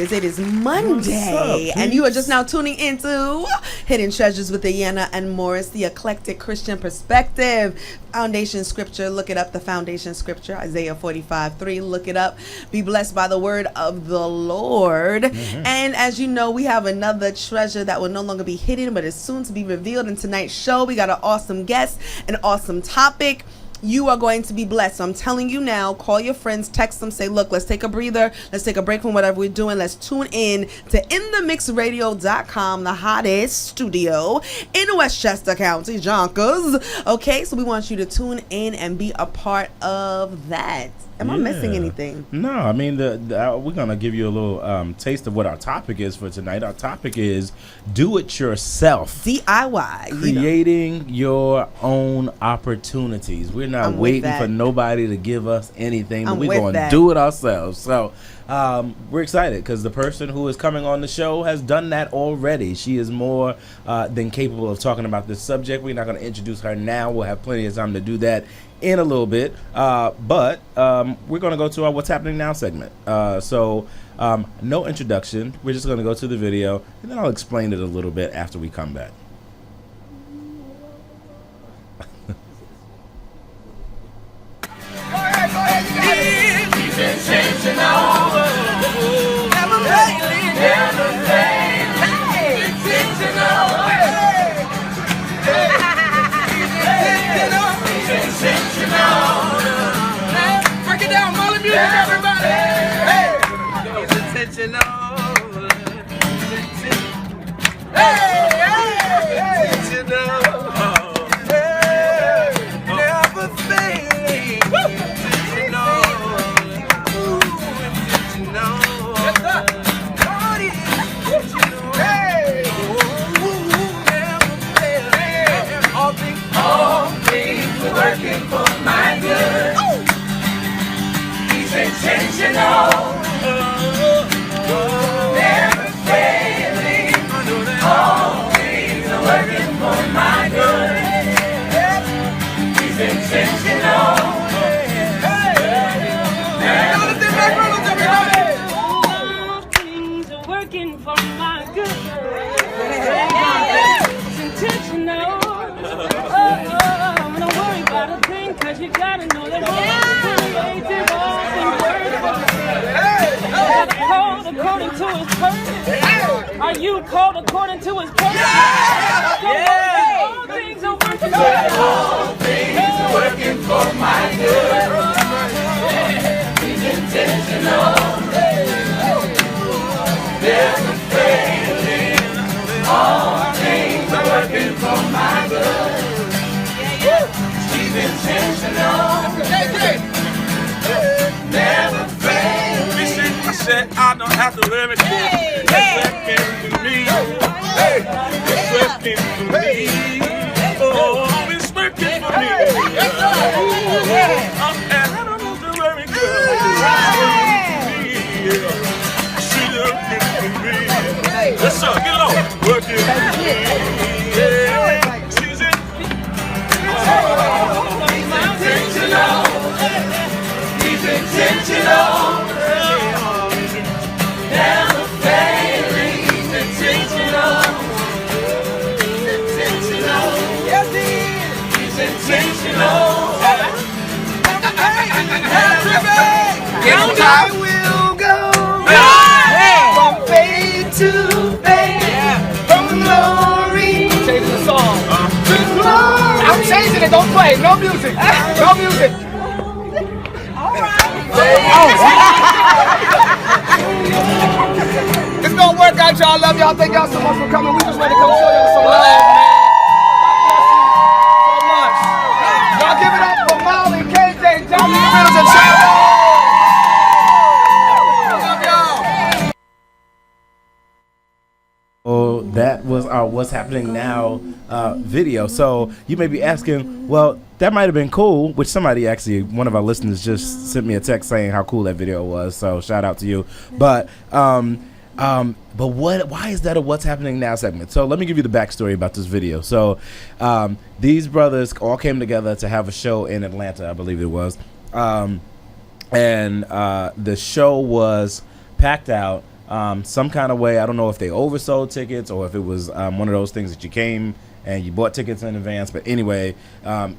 is. It is Monday, and you are just now tuning into Hidden Treasures with Deanna and Morris, the eclectic Christian perspective. Foundation scripture, look it up, the foundation scripture, Isaiah 45:3. Look it up. Be blessed by the word of the Lord. Mm-hmm. And as you know, we have another treasure that will no longer be hidden, but is soon to be revealed in tonight's show. We got an awesome guest, an awesome topic. You are going to be blessed. So I'm telling you now, call your friends, text them, say, look, let's take a breather. Let's take a break from whatever we're doing. Let's tune in to InTheMixRadio.com, the hottest studio in Westchester County, Yonkers. Okay, so we want you to tune in and be a part of that. Am I missing anything? No, I mean, we're going to give you a little taste of what our topic is for tonight. Our topic is do it yourself. DIY. Creating your own opportunities. We're not waiting for nobody to give us anything, but we're going to do it ourselves. So we're excited because the person who is coming on the show has done that already. She is more than capable of talking about this subject. We're not going to introduce her now. We'll have plenty of time to do that in a little bit, but we're going to go to our What's Happening Now segment. So no introduction. We're just going to go to the video, and then I'll explain it a little bit after we come back. Go ahead, you got it. He's intentional. Never failing. Never failing. Hey. Intentional. Break it down, Molly music, everybody. Hey, he's intentional. Hey, intentional. Never failing. Intentional. Intentional. Hey, never failing. All things are working for my good. He's intentional, never failing. All things are working for my good. He's intentional. All things are working for my good. It's intentional. Don't worry about a thing, cause you gotta know that all created all things work. Called according to his purpose. Are you called according to his purpose? All things are working for my good. All things are working for my good. He's intentional, never failing. All things are working for my good. He's intentional, never failing. I said I don't have to live it. It's working for me. It's working for me. Oh, it's working for me. And I don't have to worry, girl. She's working for me. Let's go, get low. Working for me. She's intentional. He's intentional. Never failing. He's intentional. Intentional. Yes, he is. He's intentional. I will go from faith to faith, from glory to glory. I'm changing it, don't play. No music. No music. It's gonna work out, y'all. Love y'all. Thank y'all so much for coming. We just want to come show y'all some love, man. God bless you so much. Y'all give it up for Molly, KJ, Johnny, Mills, and Chad. Love y'all. Oh, that was our What's Happening Now video. So you may be asking, well, that might have been cool, which somebody actually, one of our listeners just sent me a text saying how cool that video was. So shout out to you. But why is that a What's Happening Now segment? So let me give you the backstory about this video. So these brothers all came together to have a show in Atlanta, I believe it was. And the show was packed out. some kind of way. I don't know if they oversold tickets or if it was one of those things that you came and you bought tickets in advance. But anyway,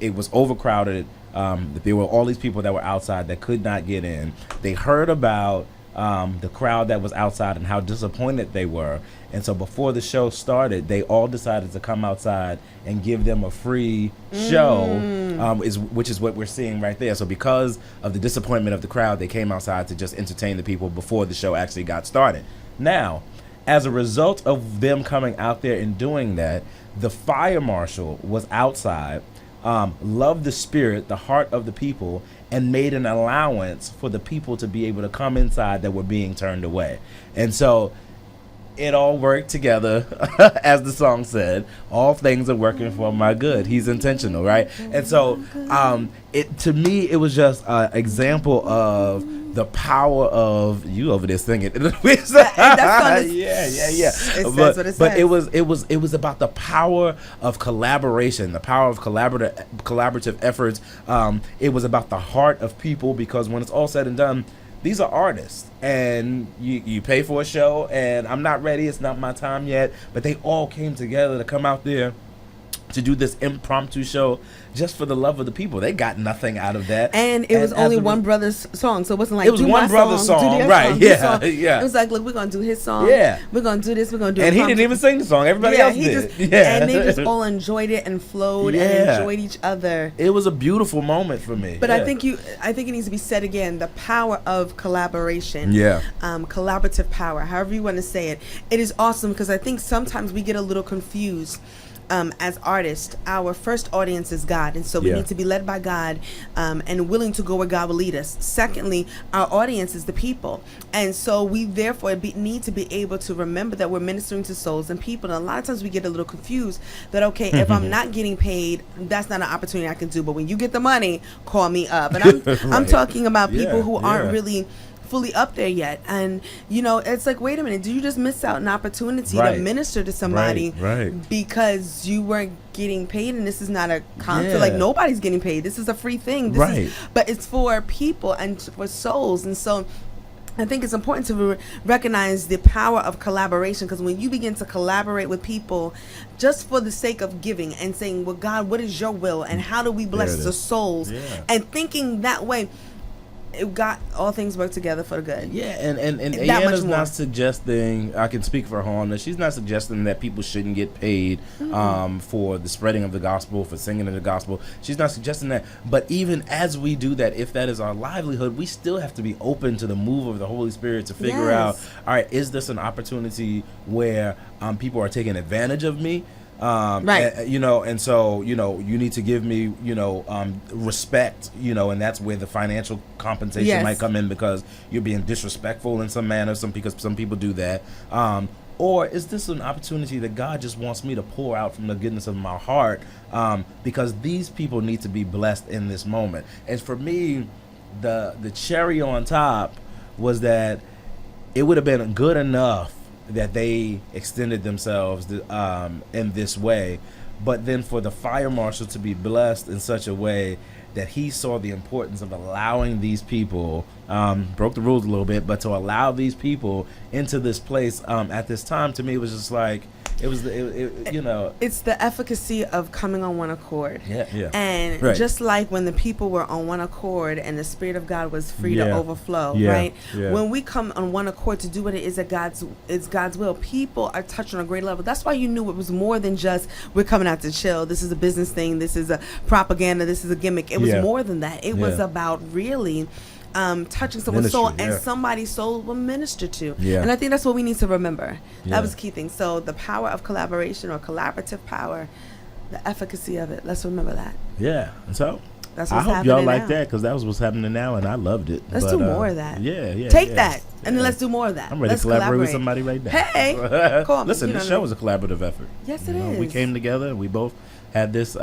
it was overcrowded. There were all these people that were outside that could not get in. They heard about the crowd that was outside and how disappointed they were. And so before the show started, they all decided to come outside and give them a free show, which is what we're seeing right there. So because of the disappointment of the crowd, they came outside to just entertain the people before the show actually got started. Now, as a result of them coming out there and doing that, the fire marshal was outside, loved the spirit, the heart of the people, and made an allowance for the people to be able to come inside that were being turned away. And so it all worked together, as the song said. All things are working for my good. He's intentional, right? And so, to me, it was just an example of the power of you over there singing. Yeah. But it was about the power of collaboration, the power of collaborative efforts. It was about the heart of people, because when it's all said and done, these are artists, and you pay for a show, and I'm not ready. It's not my time yet. But they all came together to come out there to do this impromptu show just for the love of the people. They got nothing out of that. And it was only one brother's song, so it wasn't like, it was one brother's song, right? Yeah, yeah. It was like, look, we're going to do his song. Yeah. We're going to do this. We're going to do it. And he didn't even sing the song. Everybody else did. And they just all enjoyed it and flowed and enjoyed each other. It was a beautiful moment for me. But I think it needs to be said again, the power of collaboration. Yeah. Collaborative power, however you want to say it. It is awesome, because I think sometimes we get a little confused. As artists, our first audience is God, and so we need to be led by God and willing to go where God will lead us. Secondly, our audience is the people, and so we therefore need to be able to remember that we're ministering to souls and people. And a lot of times we get a little confused that, okay, if I'm not getting paid, that's not an opportunity I can do, but when you get the money, call me up. And I'm talking about people who aren't really fully up there yet, and it's like, wait a minute, did you just miss out an opportunity to minister to somebody because you weren't getting paid? And this is not a concert, like nobody's getting paid. This is a free thing. But it's for people and for souls. And so I think it's important to recognize the power of collaboration, because when you begin to collaborate with people just for the sake of giving and saying, well, God, what is your will and how do we bless the souls, and thinking that way, it got all things work together for the good. Yeah, and Ayana's not suggesting, I can speak for her on this, she's not suggesting that people shouldn't get paid for the spreading of the gospel, for singing of the gospel. She's not suggesting that. But even as we do that, if that is our livelihood, we still have to be open to the move of the Holy Spirit to figure out, all right, is this an opportunity where people are taking advantage of me? And so you need to give me respect, and that's where the financial compensation might come in, because you're being disrespectful in some manner, because some people do that, or is this an opportunity that God just wants me to pour out from the goodness of my heart, because these people need to be blessed in this moment. And for me, the cherry on top was that it would have been good enough that they extended themselves in this way, but then for the fire marshal to be blessed in such a way that he saw the importance of allowing these people, broke the rules a little bit, but to allow these people into this place at this time, to me, it was just like, it's the efficacy of coming on one accord. And right. just like when the people were on one accord and the Spirit of God was free to overflow, right? When we come on one accord to do what it is that it's God's will, people are touched on a great level. That's why you knew it was more than just, we're coming out to chill, this is a business thing, this is a propaganda, this is a gimmick. It was more than that. It was about really touching someone's soul, and somebody's soul will minister to. And I think that's what we need to remember. That was the key thing. So the power of collaboration, or collaborative power, the efficacy of it, let's remember that. And so that's what's I hope happening y'all like now. that, because that was what's happening now, and I loved it. Let's do more of that. Take that, and then let's do more of that. I'm ready to collaborate with somebody right now. Hey, cool. Listen, this show was a collaborative effort. Yes, it is. We came together, we both had this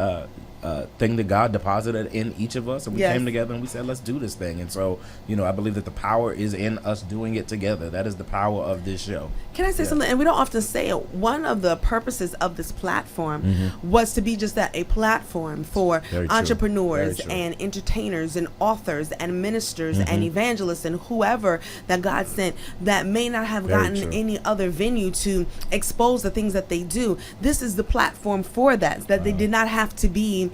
thing that God deposited in each of us, and we Yes. came together and we said, let's do this thing. And so, I believe that the power is in us doing it together. That is the power of this show. Can I say something? And we don't often say it. One of the purposes of this platform was to be just that, a platform for entrepreneurs and entertainers and authors and ministers and evangelists and whoever that God sent that may not have gotten any other venue to expose the things that they do. This is the platform for that they did not have to be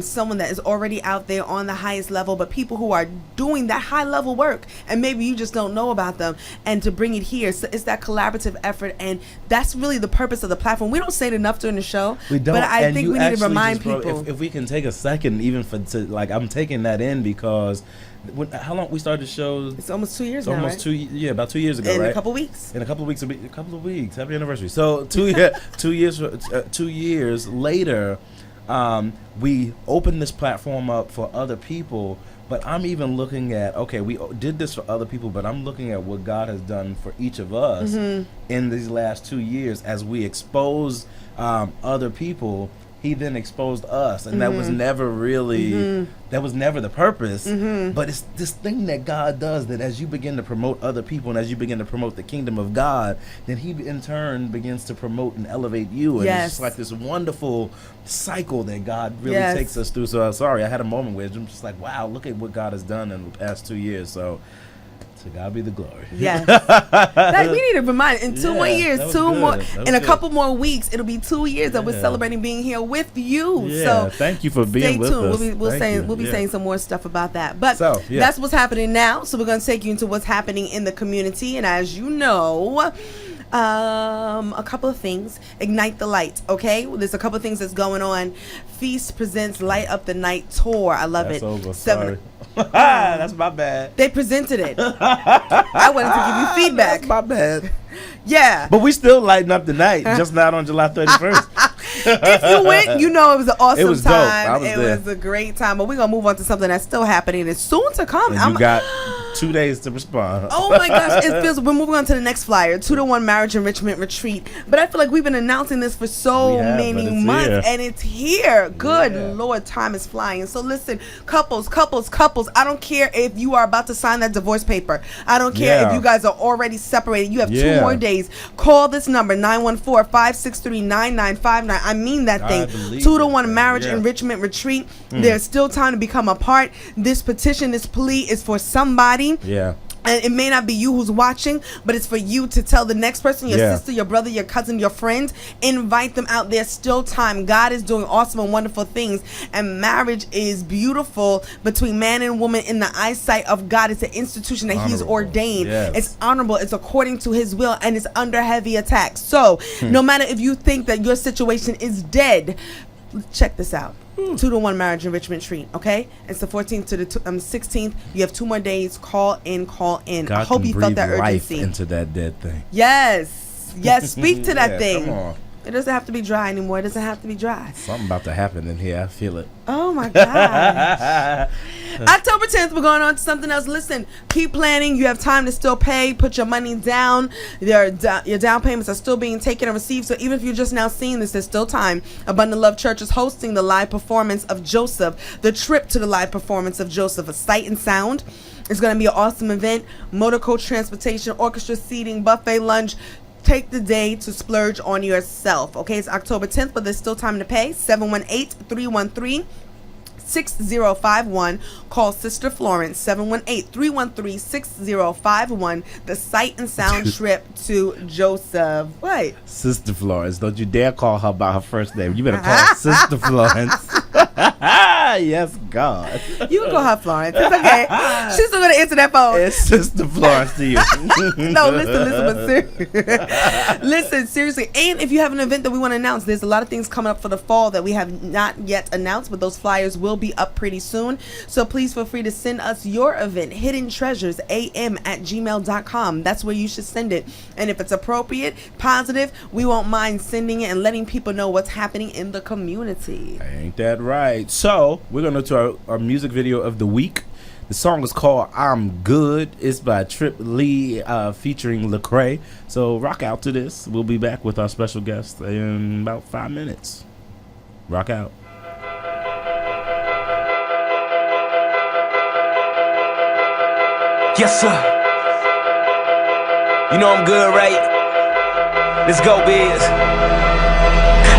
someone that is already out there on the highest level, but people who are doing that high level work and maybe you just don't know about them, and to bring it here. So it's that collaborative effort, and that's really the purpose of the platform. We don't say it enough during the show, we don't, but I think we need to remind people. If we can take a second, even I'm taking that in because how long we started the show? It's almost 2 years now, almost right? about 2 years ago, in right? a couple weeks. In a couple of weeks, happy anniversary. So 2 years later, we opened this platform up for other people. But I'm even looking at, we did this for other people, but I'm looking at what God has done for each of us in these last 2 years as we expose other people. He then exposed us, and that was never really, that was never the purpose. But it's this thing that God does, that as you begin to promote other people and as you begin to promote the kingdom of God, then he in turn begins to promote and elevate you. And it's just like this wonderful cycle that God really takes us through. So sorry, I had a moment where I'm just like, wow, look at what God has done in the past 2 years. So to God be the glory. Yes. We need to remind, in 2 more years, in a couple more weeks, it'll be 2 years that we're celebrating being here with you. Yeah, so thank you for being with us. We'll be saying some more stuff about that. But that's what's happening now. So we're going to take you into what's happening in the community. And as you know, a couple of things. Ignite the Light, okay? There's a couple of things that's going on. Feast presents Light Up the Night tour. I love it. Over. Sorry. That's my bad. They presented it. I wanted to give you feedback. That's my bad. Yeah. But we still lighting up the night, just not on July 31st. If you went, you know it was an awesome it was time. Dope. It was a great time. But we're going to move on to something that's still happening. It's soon to come. And you got 2 days to respond. Oh my gosh, we're moving on to the next flyer, 2-to-1 Marriage Enrichment Retreat. But I feel like we've been announcing this for so many months, and it's here. Good Lord, time is flying. So listen, couples, I don't care if you are about to sign that divorce paper. I don't care if you guys are already separated. You have 2 more days. Call this number, 914-563-9959. I mean that thing. 2-to-1 Marriage Enrichment Retreat. There's still time to become a part. This petition, this plea is for somebody. Yeah. And it may not be you who's watching, but it's for you to tell the next person, your sister, your brother, your cousin, your friend. Invite them out. There's still time. God is doing awesome and wonderful things. And marriage is beautiful between man and woman in the eyesight of God. It's an institution that he's ordained. It's honorable. It's according to his will. And it's under heavy attack. So no matter if you think that your situation is dead, check this out. 2-to-1 Marriage Enrichment Retreat, okay? It's the 14th to the 16th. You have 2 more days. Call in. God, I hope you felt that urgency. Life into that dead thing. Yes. Speak to that thing. Come on. It doesn't have to be dry anymore. It doesn't have to be dry. Something about to happen in here. I feel it. Oh my God. October 10th, we're going on to something else. Listen, keep planning. You have time to still pay. Put your money down. Your down payments are still being taken and received. So even if you're just now seeing this, there's still time. Abundant Love Church is hosting the live performance of Joseph. The trip to the live performance of Joseph, a sight and sound. It's going to be an awesome event. Motor coach transportation, orchestra seating, buffet lunch. Take the day to splurge on yourself. Okay, it's October 10th, but there's still time to pay. 718-313-6051. Call Sister Florence, 718-313-6051. The sight and sound trip to Joseph. What? Sister Florence. Don't you dare call her by her first name. You better call Sister Florence. Yes, God. You can call her Florence. It's okay. She's still going to answer that phone. It's Sister Florence to you. No, listen, seriously. And if you have an event that we want to announce, there's a lot of things coming up for the fall that we have not yet announced, but those flyers will be up pretty soon. So please feel free to send us your event, hiddentreasuresam@gmail.com. That's where you should send it. And if it's appropriate, positive, we won't mind sending it and letting people know what's happening in the community. Ain't that right? So we're going to do our music video of the week. The song is called I'm Good. It's by Trip Lee featuring Lecrae. So rock out to this. We'll be back with our special guest in about 5 minutes. Rock out. Yes, sir. You know I'm good, right? Let's go, Biz.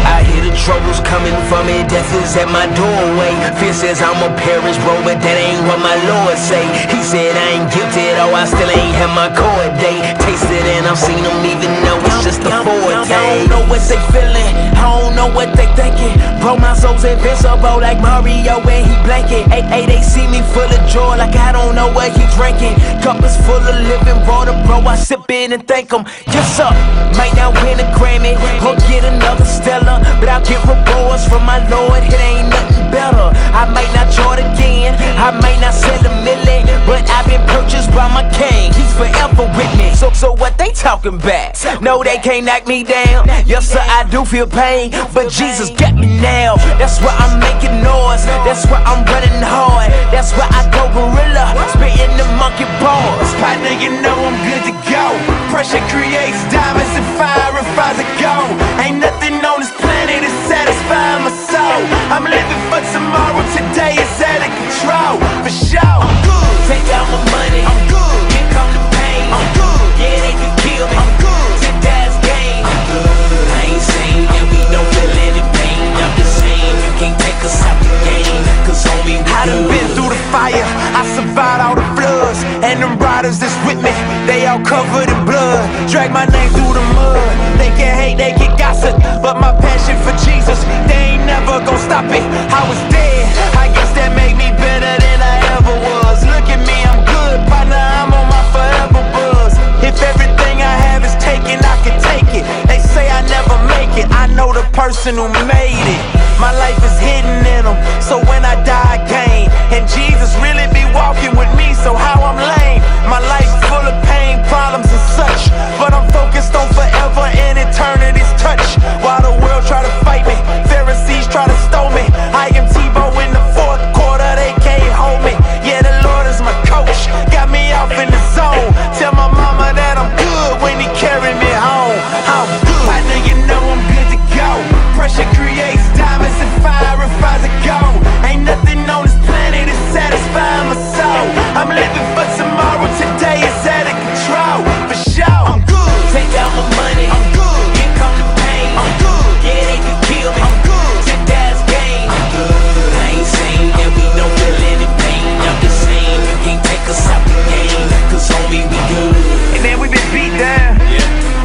I hear the troubles coming for me, death is at my doorway. Fear says I'm a perish, bro, but that ain't what my Lord say. He said I ain't guilty, though I still ain't had my court date. Tasted and I've seen them, even though it's just a forte. I don't know what they feeling, I don't know what they thinking. Bro, my soul's invincible like Mario when he blanket. Hey, they see me full of joy like I don't know what he drinking. Cup is full of living water, bro, I sip it and thank him. Yes, sir, might not win a Grammy or get another Stella, but I'll get rewards from my Lord, it ain't nothing better. I might not chart again, I might not sell a million, but I've been purchased by my king, he's forever with me. So what they talking about? No, they can't knock me down. Yes, sir, I do feel pain, but Jesus got me now. That's why I'm making noise, that's why I'm running hard, that's why I go gorilla, spitting the monkey bars. Partner, you know I'm good to go. Pressure creates diamonds and fire refines a gold. Ain't nothing on this planet to satisfy my soul. I'm living for tomorrow, today is out of control. For sure, I'm good. Take out my money, I'm good. Here come the pain, I'm good. yeah, they can kill me, I'm good. take that's game, I'm good. I ain't saying that we don't feel any pain, I'm just saying you can't take us out the game, cause homie, we I done good. been through the fire, I survived all the floods. And them riders that's with me, they all covered in blood. Drag my name through the mud. They can hate, they can gossip, but my passion for Jesus, they ain't never gon' stop it. I was dead, I guess that made me better than I ever was. Look at me, I'm good, partner, I'm on my forever buzz. If everything I have is taken, I can take it. They say I never make it, I know the person who made it. My life is hidden in them, so when I die I gain. And Jesus really be walking with me, so how I'm lame. My life full of pain, problems and such, but I'm focused on forever and eternity's touch. While the world try to fight me, Pharisees try to stone me, I am Tebow in the fourth quarter, they can't hold me. Yeah, the Lord is my coach, got me off in the zone. Tell my mama that I'm good when he carry me home. I'm good. Partner, you know I'm good to go. Pressure creates diamonds and fire refines a gold. Ain't nothing on this planet to satisfy my soul. I'm living for tomorrow, today is out of control. For sure, I'm good. Take out my money, I'm good. here come the pain, I'm good. yeah, they can kill me, I'm good. take that's game, I'm good. I ain't saying that we don't feel any pain, I'm just saying you can't take us out the game, cause homie, we good. And then we been beat down,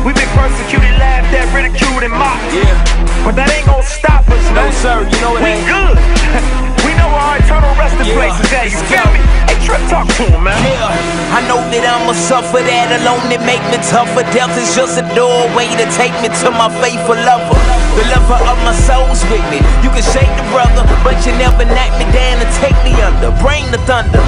we been persecuted, laughed at, ridiculed and mocked, but that ain't gonna stop us, No man. sir, you know it We ain't. good. We know where our eternal resting place is at, you feel me? Hey, Trip, talk to him, man. Yeah, I know that I'ma suffer, that alone that make me tougher. Death is just a doorway to take me to my faithful lover. The lover of my soul's with me. You can shake the brother, but you never knock me down and take me under. Bring the thunder,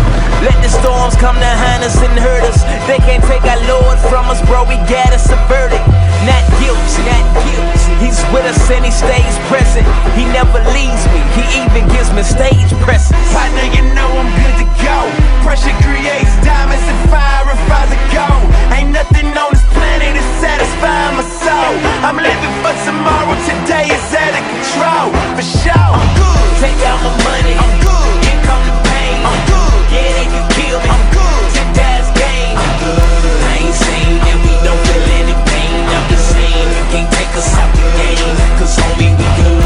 let the storms come behind us and hurt us. They can't take our Lord from us, bro, we got us a verdict. Not guilt, not guilt. He's with us and he stays present. He never leaves me, he even gives me stage presence. Partner, you know I'm good to go. Pressure creates diamonds and fire refines a gold. Ain't nothing on this planet to satisfy my soul. I'm living for tomorrow, today is out of control. For sure, I'm good. Take out my money, I'm good. here come the pain, I'm good. yeah, they can kill me, I'm good. take that's game, I'm good. I ain't saying that we don't feel any pain, I'm just saying you can't take us out the game, cause homie, we good.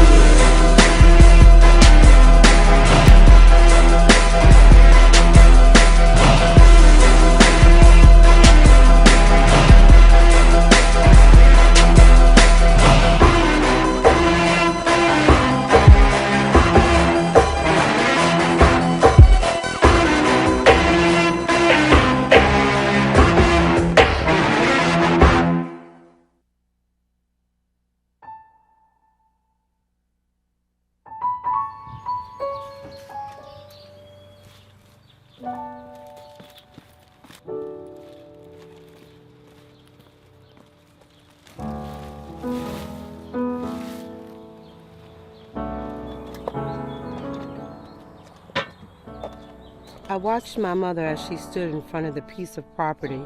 I watched my mother as she stood in front of the piece of property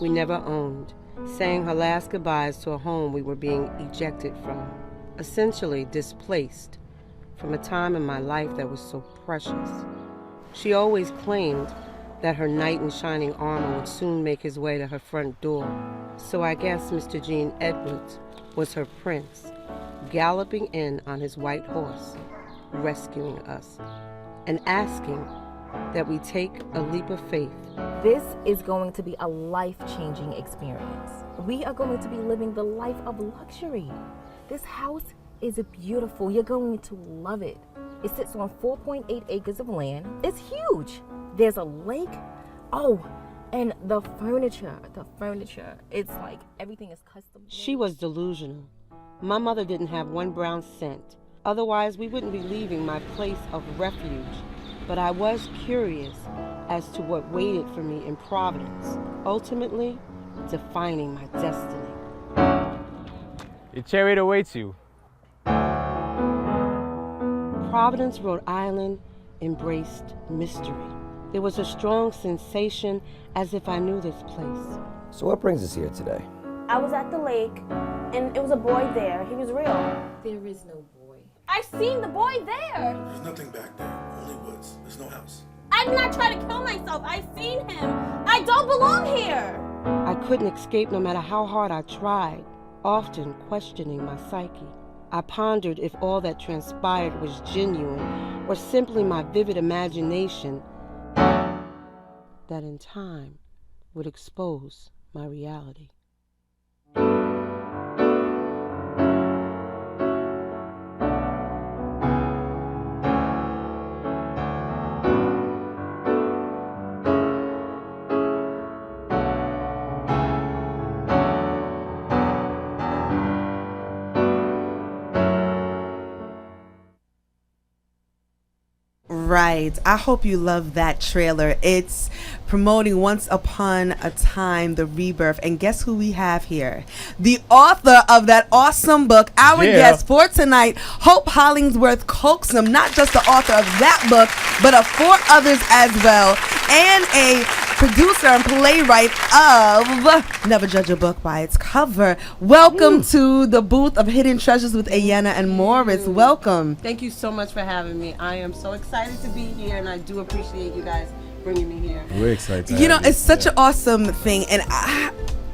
we never owned, saying her last goodbyes to a home we were being ejected from, essentially displaced from a time in my life that was so precious. She always claimed that her knight in shining armor would soon make his way to her front door. So I guess Mr. Gene Edwards was her prince, galloping in on his white horse, rescuing us, and asking that we take a leap of faith. This is going to be a life-changing experience. We are going to be living the life of luxury. This house is beautiful. You're going to love it. It sits on 4.8 acres of land. It's huge. There's a lake. Oh, and the furniture. It's like everything is custom. She was delusional. My mother didn't have one brown cent. Otherwise, we wouldn't be leaving my place of refuge. But I was curious as to what waited for me in Providence, ultimately defining my destiny. Your chariot awaits you. Providence, Rhode Island embraced mystery. There was a strong sensation as if I knew this place. So what brings us here today? I was at the lake, and it was a boy there. He was real. There is no boy. I seen the boy there. There's nothing back there, only woods. There's no house. I'm not trying to kill myself. I seen him. I don't belong here. I couldn't escape no matter how hard I tried, often questioning my psyche. I pondered if all that transpired was genuine or simply my vivid imagination that in time would expose my reality. Right. I hope you love that trailer. It's promoting Once Upon a Time, The Rebirth. And guess who we have here? The author of that awesome book, our guest for tonight, Hope Holllinsworth Coaxum. Not just the author of that book, but of 4 others as well. And a producer and playwright of Never Judge a Book by Its Cover. Welcome to the booth of Hidden Treasures with Ayanna and Morris. Welcome. Thank you so much for having me. I am so excited to be here, and I do appreciate you guys bringing me here. We're excited. You know, it's such an awesome thing. And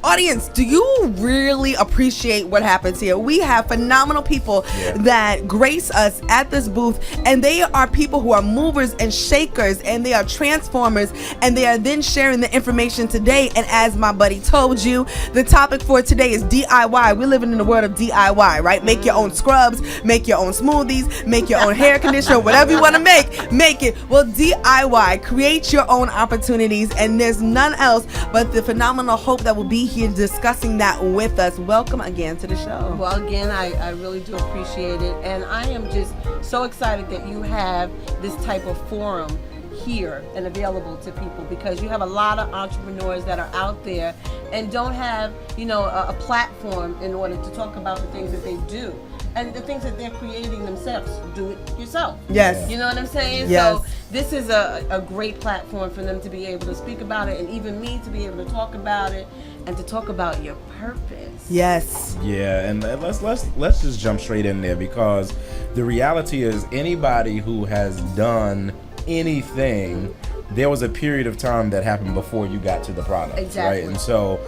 audience, do you really appreciate what happens here? We have phenomenal people that grace us at this booth, and they are people who are movers and shakers, and they are transformers, and they are then sharing the information today. And as my buddy told you, the topic for today is DIY. We're living in the world of DIY, right? Make your own scrubs, make your own smoothies, make your own hair conditioner, whatever you want to make it. Well, DIY, create your own opportunities, and there's none else but the phenomenal Hope that will be here discussing that with us. Welcome again to the show. Well, again, I really do appreciate it, and I am just so excited that you have this type of forum here and available to people, because you have a lot of entrepreneurs that are out there and don't have, a platform in order to talk about the things that they do and the things that they're creating themselves. Do it yourself. Yes. You know what I'm saying? Yes. So this is a great platform for them to be able to speak about it, and even me to be able to talk about it and to talk about your purpose. Yes. Yeah, and let's just jump straight in there, because the reality is anybody who has done anything, there was a period of time that happened before you got to the product. Exactly. Right? And so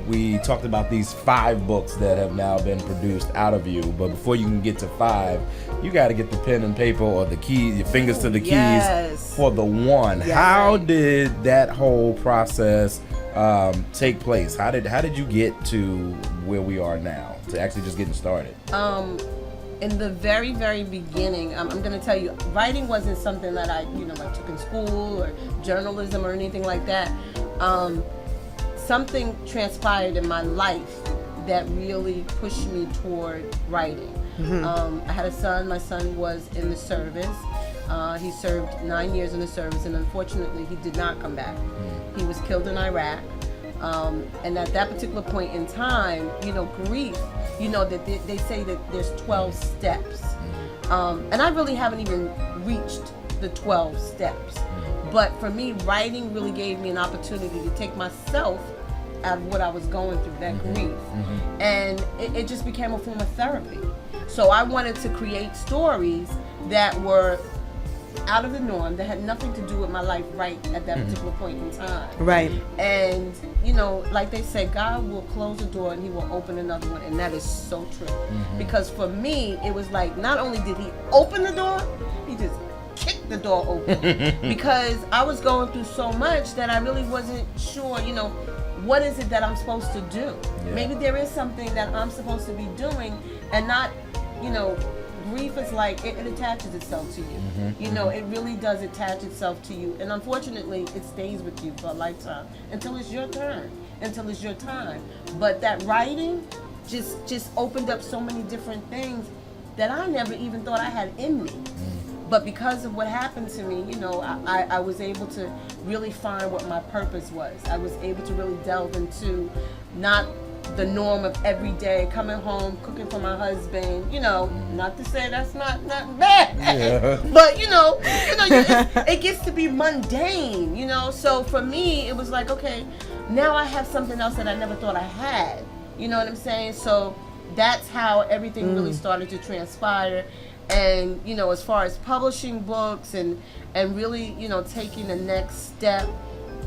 we talked about these 5 books that have now been produced out of you, but before you can get to 5, you got to get the pen and paper or the keys, your fingers to the keys for the one. Yes. How did that whole process take place? How did you get to where we are now, to actually just getting started? In the very, very beginning, I'm going to tell you, writing wasn't something that I took in school or journalism or anything like that. Something transpired in my life that really pushed me toward writing. Mm-hmm. I had a son. My son was in the service. He served 9 years in the service, and unfortunately, he did not come back. Mm-hmm. He was killed in Iraq. And at that particular point in time, grief, that they say that there's 12 steps. And I really haven't even reached the 12 steps. But for me, writing really gave me an opportunity to take myself out of what I was going through, that grief. Mm-hmm. And it just became a form of therapy. So I wanted to create stories that were out of the norm that had nothing to do with my life right at that particular point in time. Right. And, you know, like they said, God will close a door and he will open another one. And that is so true. Because for me, it was like, not only did he open the door, he just kicked the door open. Because I was going through so much that I really wasn't sure, you know, what is it that I'm supposed to do? Yeah. Maybe there is something that I'm supposed to be doing and not, you know, grief is like, it attaches itself to you. You know, it really does attach itself to you. And unfortunately, it stays with you for a lifetime until it's your turn, until it's your time. But that writing just opened up so many different things that I never even thought I had in me. But because of what happened to me, you know, I was able to really find what my purpose was. I was able to really delve into not the norm of every day, coming home, cooking for my husband, you know, not to say that's not bad, but you know, it gets to be mundane, you know. So for me, it was like, okay, now I have something else that I never thought I had, you know what I'm saying? So that's how everything really started to transpire. And, you know, as far as publishing books and really, you know, taking the next step,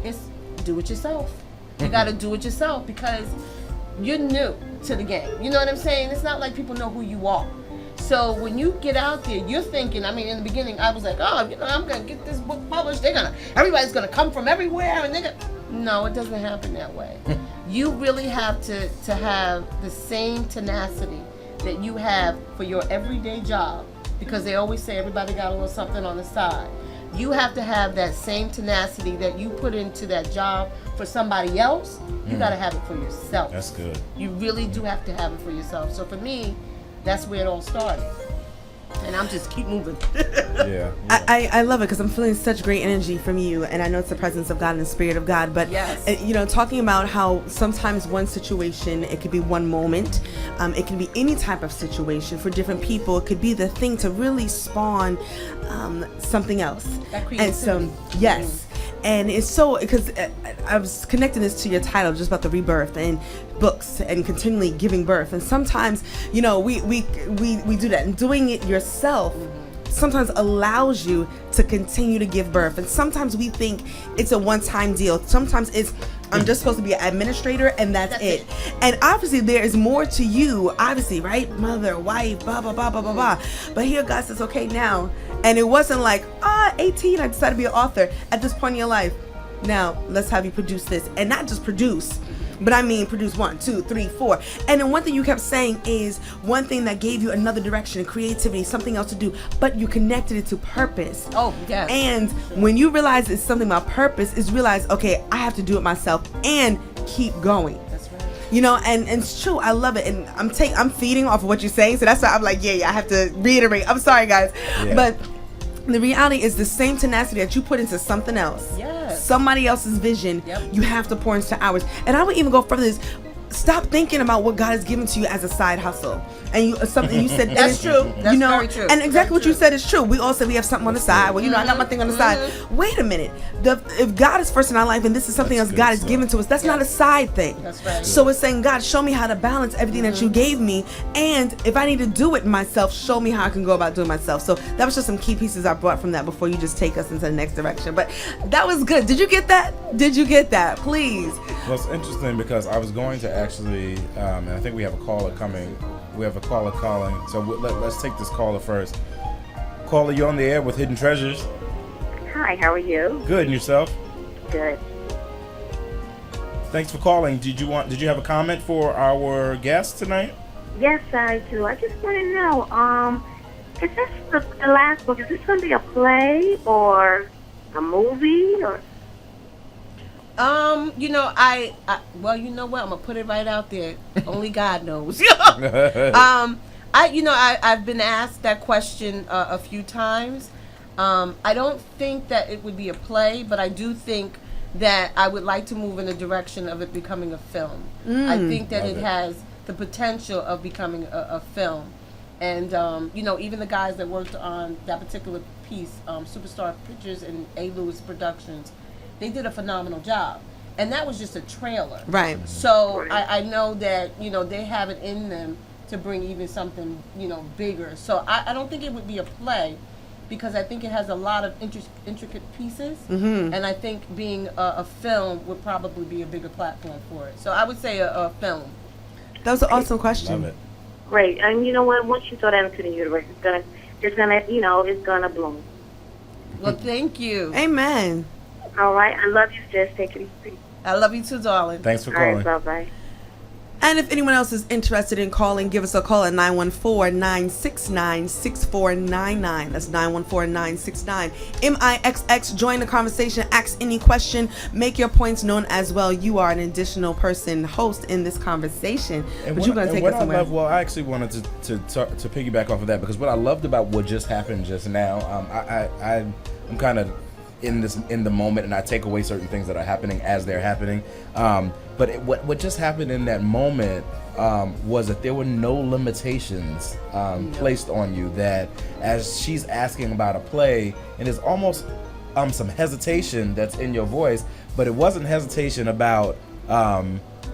it's do it yourself. You got to do it yourself because you're new to the game. You know what I'm saying? It's not like people know who you are. So when you get out there, you're thinking, I mean, in the beginning, I was like, oh, you know, I'm going to get this book published. Everybody's going to come from everywhere. And no, it doesn't happen that way. You really have to have the same tenacity that you have for your everyday job, because they always say everybody got a little something on the side. You have to have that same tenacity that you put into that job for somebody else. You got to have it for yourself. That's good. You really do have to have it for yourself. So for me, that's where it all started. And I'm just keep moving. Yeah. I love it because I'm feeling such great energy from you, and I know it's the presence of God and the Spirit of God. But you know, talking about how sometimes one situation, it could be one moment, it can be any type of situation for different people. It could be the thing to really spawn something else. And so, yes. And it's so, because I was connecting this to your title, just about the rebirth and books and continually giving birth. And sometimes, you know, we do that, and doing it yourself sometimes allows you to continue to give birth. And sometimes we think it's a one-time deal. Sometimes it's, I'm just supposed to be an administrator and that's it. And obviously there is more to you, obviously, right? Mother, wife, blah, blah, blah, blah, blah, blah. But here God says, okay, now. And it wasn't like, 18, I decided to be an author at this point in your life. Now, let's have you produce this. And not just produce, but I mean produce 1, 2, 3, 4. And then one thing you kept saying is one thing that gave you another direction, creativity, something else to do, but you connected it to purpose. Oh, yes. And when you realize it's something about purpose, is realize, okay, I have to do it myself and keep going. That's right. You know, and it's true. I love it. And I'm feeding off of what you're saying. So that's why I'm like, yeah, I have to reiterate. I'm sorry, guys. Yeah. But the reality is the same tenacity that you put into something else, somebody else's vision, you have to pour into ours. And I would even go further this. Stop thinking about what God has given to you as a side hustle. And something you said that's true. That's you know, very true. And exactly what you said is true. We all said we have something on the side. Well, you know, I got my thing on the side. Wait a minute. If God is first in our life and this is something else God has given to us, that's not a side thing. That's right. So it's saying, God, show me how to balance everything that you gave me. And if I need to do it myself, show me how I can go about doing it myself. So that was just some key pieces I brought from that before you just take us into the next direction. But that was good. Did you get that? Did you get that? Please. Well, it's interesting because I was going to actually, and I think we have a caller coming. We have a caller calling. So let's take this caller first. Caller, you're on the air with Hidden Treasures. Hi, how are you? Good, and yourself? Good. Thanks for calling. Did you have a comment for our guest tonight? Yes, I do. I just want to know, is this the last book? Is this going to be a play or a movie or? You know, well, you know what? I'm gonna put it right out there. Only God knows. I've been asked that question a few times. I don't think that it would be a play, but I do think that I would like to move in the direction of it becoming a film. I think that it has the potential of becoming a film. And, you know, even the guys that worked on that particular piece, Superstar Pictures and A. Lewis Productions, they did a phenomenal job. And that was just a trailer. Right. So I know that, you know, they have it in them to bring even something, you know, bigger. So I don't think it would be a play, because I think it has a lot of intricate pieces, and I think being a film would probably be a bigger platform for it. So I would say a film. That was an awesome question. Love it. Great. And you know what? Once you throw that into the universe, it's gonna bloom. Well, thank you. Amen. All right. I love you, sis. Take it easy. I love you too, darling. Thanks for All calling. right. Bye-bye. And if anyone else is interested in calling, give us a call at 914-969-6499. That's 914-969-MIXX. Join the conversation. Ask any question. Make your points known as well. You are an additional person host in this conversation. And but you're going to take us somewhere. I actually wanted to piggyback off of that, because what I loved about what just happened just now, I'm kind of in the moment, and I take away certain things that are happening as they're happening. But what just happened in that moment was that there were no limitations placed on you. That as she's asking about a play, and there's almost some hesitation that's in your voice, but it wasn't hesitation about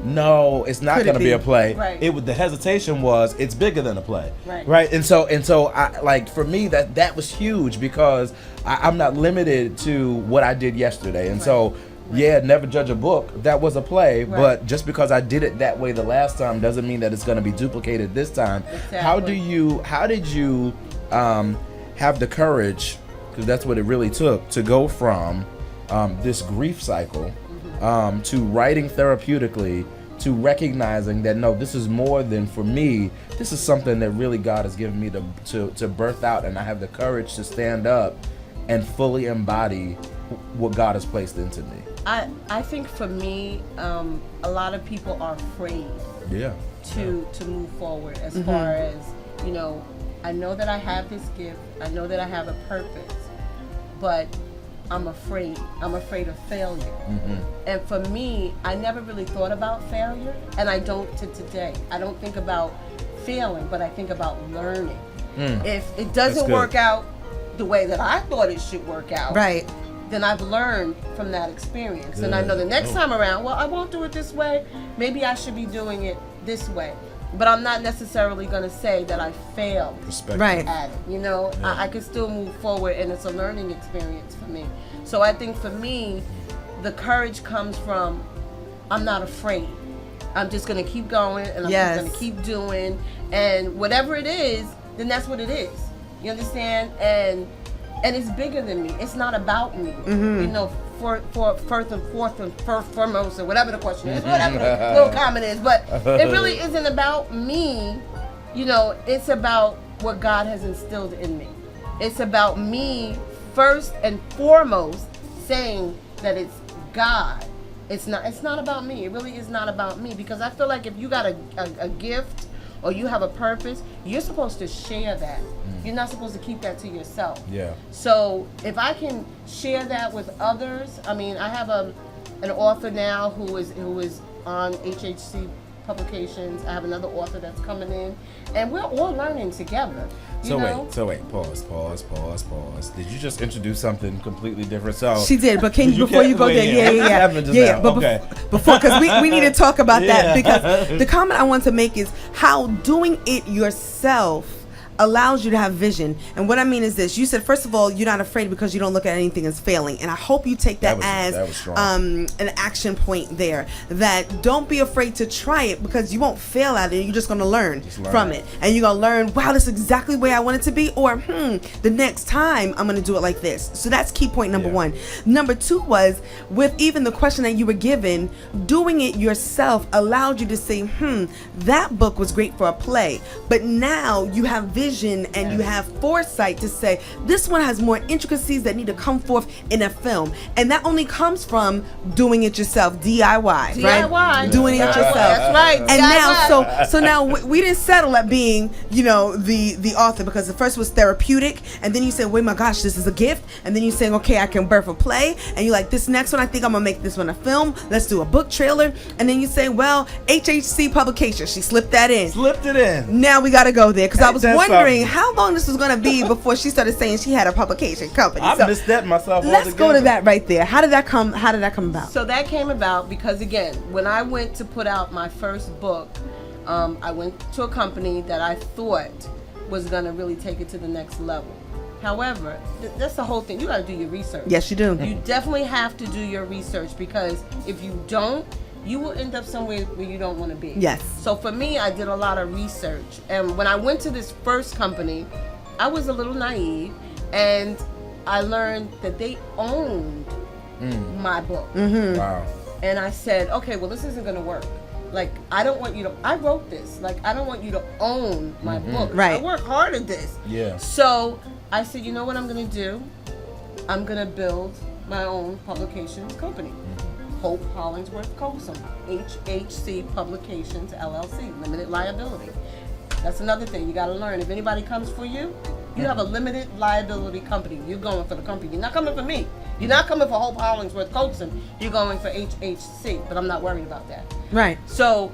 no, it's not going to be a play. Right. The hesitation was it's bigger than a play. Right. And so I, like, for me that was huge, because I'm not limited to what I did yesterday. And so never judge a book. That was a play, but just because I did it that way the last time doesn't mean that it's going to be duplicated this time. Exactly. How did you have the courage, because that's what it really took, to go from this grief cycle to writing therapeutically, to recognizing that no, this is more than for me. This is something that really God has given me to birth out, and I have the courage to stand up and fully embody what God has placed into me. I think for me, a lot of people are afraid to move forward as far as, I know that I have this gift, I know that I have a purpose, but I'm afraid of failure. And for me, I never really thought about failure, and I don't to today. I don't think about failing, but I think about learning. If it doesn't work out the way that I thought it should work out, then I've learned from that experience. And I know the next time around, well, I won't do it this way. Maybe I should be doing it this way. But I'm not necessarily going to say that I failed at it. I could still move forward, and it's a learning experience for me. So I think for me, the courage comes from, I'm not afraid. I'm just going to keep going, and I'm just going to keep doing. And whatever it is, then that's what it is. You understand? And it's bigger than me. It's not about me. Foremost, or whatever the question is, whatever the little comment is. But it really isn't about me. It's about what God has instilled in me. It's about me first and foremost saying that it's God. It's not about me. It really is not about me, because I feel like if you got a gift or you have a purpose, you're supposed to share that. You're not supposed to keep that to yourself. So if I can share that with others, I mean, I have an author now who is on HHC Publications. I have another author that's coming in, and we're all learning together. So wait, pause. Did you just introduce something completely different? So she did, but before you go there, before, because we need to talk about that, because the comment I want to make is how doing it yourself allows you to have vision. And what I mean is this: you said, first of all, you're not afraid because you don't look at anything as failing, and I hope you take that as an action point there, that don't be afraid to try it, because you won't fail at it. You're just going to learn from it, and you're going to learn, wow, this is exactly the way I want it to be, or the next time I'm going to do it like this. So that's key point number one. Number two was, with even the question that you were given, doing it yourself allowed you to say, that book was great for a play, but now you have vision and you have foresight to say, this one has more intricacies that need to come forth in a film. And that only comes from doing it yourself, DIY, right? Doing it yourself. That's right. And now, so now we didn't settle at being, the author, because the first was therapeutic, and then you said, wait, my gosh, this is a gift. And then you saying, okay, I can birth a play. And you're like, this next one, I think I'm gonna make this one a film. Let's do a book trailer. And then you say, well, HHC Publication, she slipped that in. Slipped it in. Now we gotta go there, because I was wondering how long this was going to be before she started saying she had a publication company. I missed that myself. Let's go to that right there. How did that come about? So that came about because, again, when I went to put out my first book, I went to a company that I thought was going to really take it to the next level. However, that's the whole thing. You got to do your research. Yes, you do. You definitely have to do your research, because if you don't, you will end up somewhere where you don't want to be. Yes. So for me, I did a lot of research. And when I went to this first company, I was a little naive, and I learned that they owned my book. Mm-hmm. Wow. And I said, okay, well, this isn't going to work. Like, I don't want you to, I wrote this. Like, I don't want you to own my book. Right. I worked hard at this. Yeah. So I said, you know what I'm going to do? I'm going to build my own publication company. Hope Holllinsworth Coaxum, HHC Publications LLC, limited liability. That's another thing you got to learn. If anybody comes for you, you have a limited liability company. You're going for the company. You're not coming for me. You're not coming for Hope Holllinsworth Coaxum. You're going for HHC, but I'm not worried about that. Right. So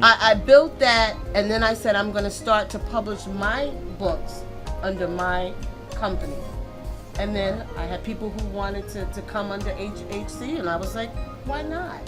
I built that, and then I said I'm going to start to publish my books under my company. And then I had people who wanted to come under HHC, and I was like, why not?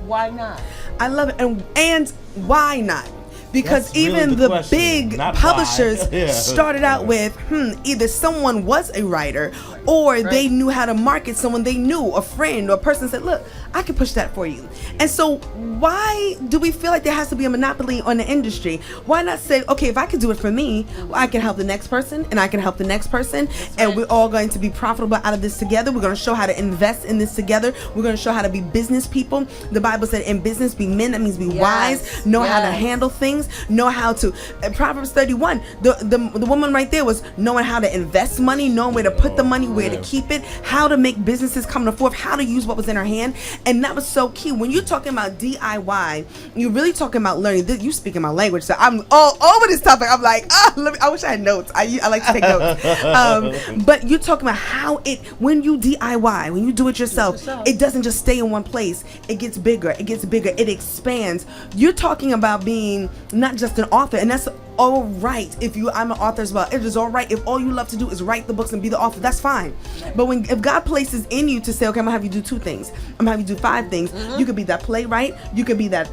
Why not? I love it. And why not? Because That's really even the the question, big not publishers why. Yeah. started out with, either someone was a writer, or they knew how to market someone they knew, a friend or a person said, look, I can push that for you. And so why do we feel like there has to be a monopoly on the industry? Why not say, okay, if I can do it for me, well, I can help the next person, and I can help the next person, and we're all going to be profitable out of this together. We're going to show how to invest in this together. We're going to show how to be business people. The Bible said in business, be men. That means be wise, know how to handle things, know how to. Proverbs 31, the woman right there was knowing how to invest money, knowing where to put the money, where to keep it, how to make businesses come to forth, how to use what was in her hand. And that was so key. When you're talking about DIY, you're really talking about learning. You speaking my language, so I'm all over this topic. I'm like, I wish I had notes. I like to take notes. But you're talking about how when you DIY, when you do it yourself, it doesn't just stay in one place. It gets bigger. It expands. You're talking about being not just an author, and that's all right. I'm an author as well. It is all right if all you love to do is write the books and be the author. That's fine. But if God places in you to say, okay, I'm gonna have you do 2 things. I'm gonna have you do 5 things. You could be that playwright. You could be that